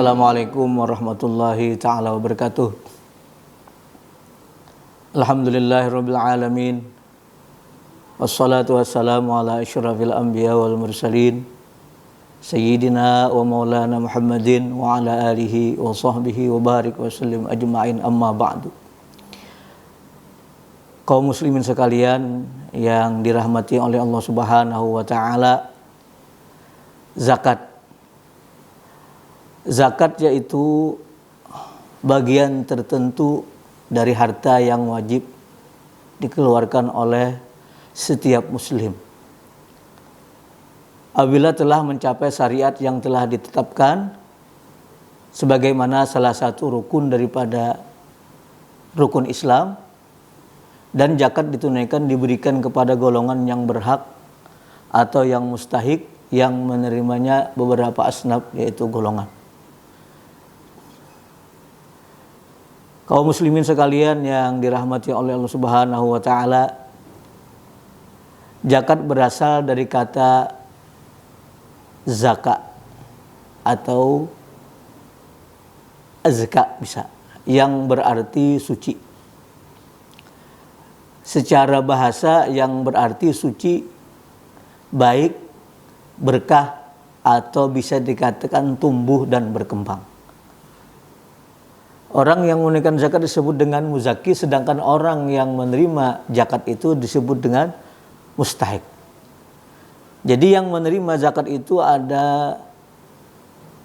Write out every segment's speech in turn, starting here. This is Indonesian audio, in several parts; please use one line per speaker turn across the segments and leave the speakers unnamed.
Assalamualaikum warahmatullahi ta'ala wabarakatuh. Alhamdulillahirabbil alamin. Wassalatu wassalamu ala asyrafil anbiya wal mursalin Sayyidina wa maulana Muhammadin wa ala alihi wa sahbihi wa barik wa sallim ajma'in, amma ba'du. Kaum muslimin sekalian yang dirahmati oleh Allah Subhanahu wa ta'ala, Zakat yaitu bagian tertentu dari harta yang wajib dikeluarkan oleh setiap muslim. Apabila telah mencapai syariat yang telah ditetapkan sebagaimana salah satu rukun daripada rukun Islam, dan zakat ditunaikan diberikan kepada golongan yang berhak atau yang mustahik yang menerimanya beberapa asnaf, yaitu golongan. Kaum muslimin sekalian yang dirahmati oleh Allah Subhanahu wa ta'ala, zakat berasal dari kata zakat atau azka bisa, yang berarti suci. Secara bahasa yang berarti suci, baik, berkah, atau bisa dikatakan tumbuh dan berkembang. Orang yang menunaikan zakat disebut dengan muzaki, sedangkan orang yang menerima zakat itu disebut dengan mustahik. Jadi yang menerima zakat itu ada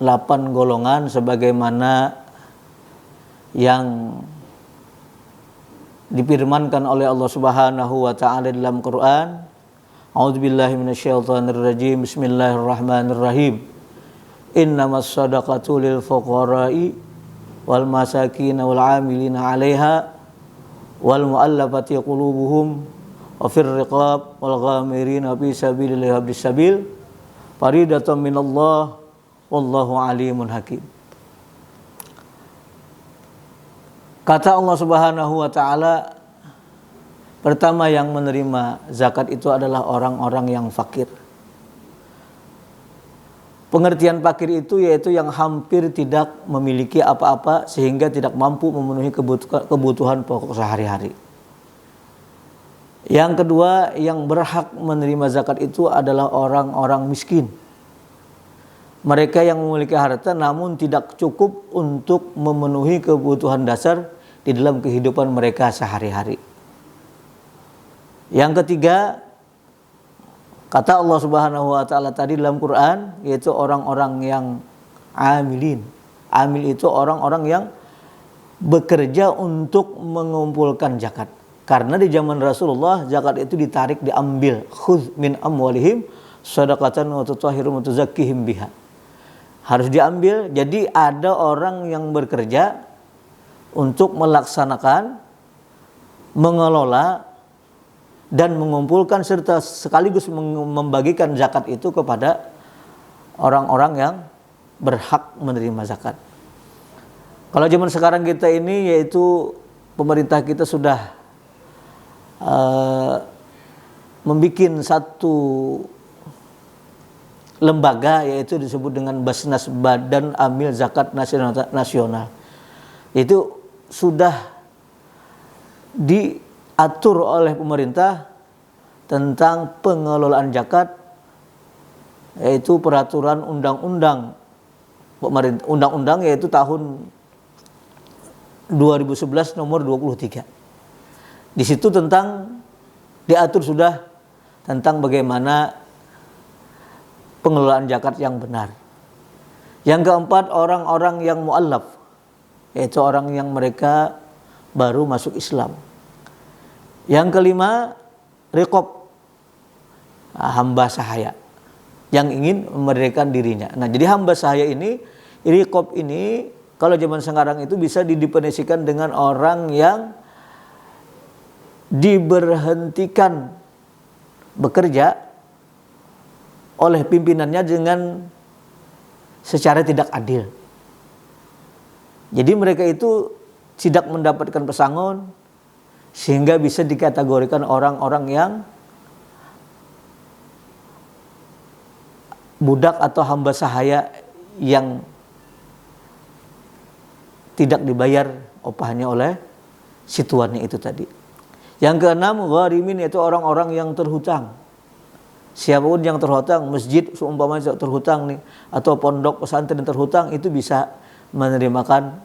8 golongan sebagaimana yang difirmankan oleh Allah Subhanahu wa ta'ala dalam Quran. A'udzubillahi minasyaitonirrajim. Bismillahirrahmanirrahim. Innamas shadaqatu lil fuqara'i wal masakin wal amilina 'alaiha wal mu'allafati qulubuhum wa fir riqab wal ghamirin fi sabilillahi wa bisabil faridatan minallah wallahu alimun hakim. Kata Allah Subhanahu wa ta'ala, pertama yang menerima zakat itu adalah orang-orang yang fakir. Pengertian fakir itu yaitu yang hampir tidak memiliki apa-apa sehingga tidak mampu memenuhi kebutuhan pokok sehari-hari. Yang kedua, yang berhak menerima zakat itu adalah orang-orang miskin. Mereka yang memiliki harta namun tidak cukup untuk memenuhi kebutuhan dasar di dalam kehidupan mereka sehari-hari. Yang ketiga, kata Allah Subhanahu wa ta'ala tadi dalam Quran, yaitu orang-orang yang amilin. Amil itu orang-orang yang bekerja untuk mengumpulkan zakat. Karena di zaman Rasulullah zakat itu ditarik, diambil. Khudz min amwalihim shadaqatan wa tutahhiruhum wa tuzakkihim biha. Harus diambil. Jadi ada orang yang bekerja untuk melaksanakan, mengelola, dan mengumpulkan serta sekaligus membagikan zakat itu kepada orang-orang yang berhak menerima zakat. Kalau zaman sekarang kita ini, yaitu pemerintah kita sudah membuat satu lembaga, yaitu disebut dengan Basnas, Badan Amil Zakat Nasional. Itu sudah diatur oleh pemerintah tentang pengelolaan zakat, yaitu peraturan undang-undang pemerintah, undang-undang yaitu tahun 2011 nomor 23. Di situ diatur sudah tentang bagaimana pengelolaan zakat yang benar. Yang keempat, orang-orang yang mu'allaf, yaitu orang yang mereka baru masuk Islam. Yang kelima, riqab, hamba sahaya yang ingin memerdekakan dirinya. Nah, jadi hamba sahaya ini, riqab ini, kalau zaman sekarang itu bisa didefinisikan dengan orang yang diberhentikan bekerja oleh pimpinannya dengan secara tidak adil. Jadi mereka itu tidak mendapatkan pesangon sehingga bisa dikategorikan orang-orang yang budak atau hamba sahaya yang tidak dibayar upahnya oleh si tuannya itu tadi. Yang keenam, gharimin, yaitu orang-orang yang terhutang. Siapapun yang terhutang, masjid seumpamanya terhutang nih, atau pondok pesantren yang terhutang, itu bisa menerimakan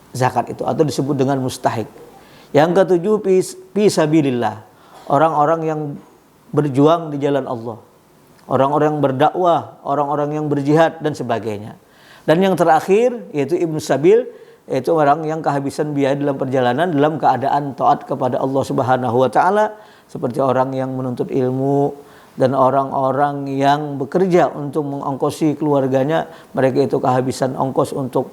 zakat itu atau disebut dengan mustahik. Yang ketujuh, fi sabilillah, orang-orang yang berjuang di jalan Allah, orang-orang yang berdakwah, orang-orang yang berjihad dan sebagainya. Dan yang terakhir yaitu ibnu sabil, yaitu orang yang kehabisan biaya dalam perjalanan dalam keadaan taat kepada Allah Subhanahu wa taala, seperti orang yang menuntut ilmu dan orang-orang yang bekerja untuk mengongkosi keluarganya, mereka itu kehabisan ongkos untuk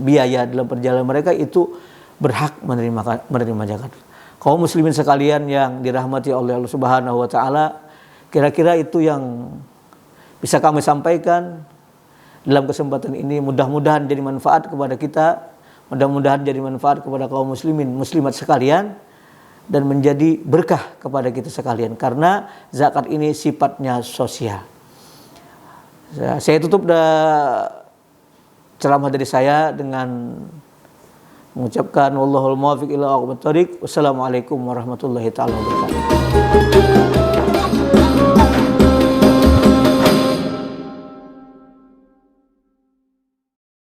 biaya dalam perjalanan mereka, itu berhak menerima zakat. Kaum muslimin sekalian yang dirahmati oleh Allah Subhanahu wa taala, kira-kira itu yang bisa kami sampaikan dalam kesempatan ini. Mudah-mudahan jadi manfaat kepada kita, mudah-mudahan jadi manfaat kepada kaum muslimin muslimat sekalian, dan menjadi berkah kepada kita sekalian, karena zakat ini sifatnya sosial. Saya tutup ceramah dari saya dengan mengucapkan wallahul muwaffiq ila aqwamit thoriq. Wassalamualaikum warahmatullahi taala wabarakatuh.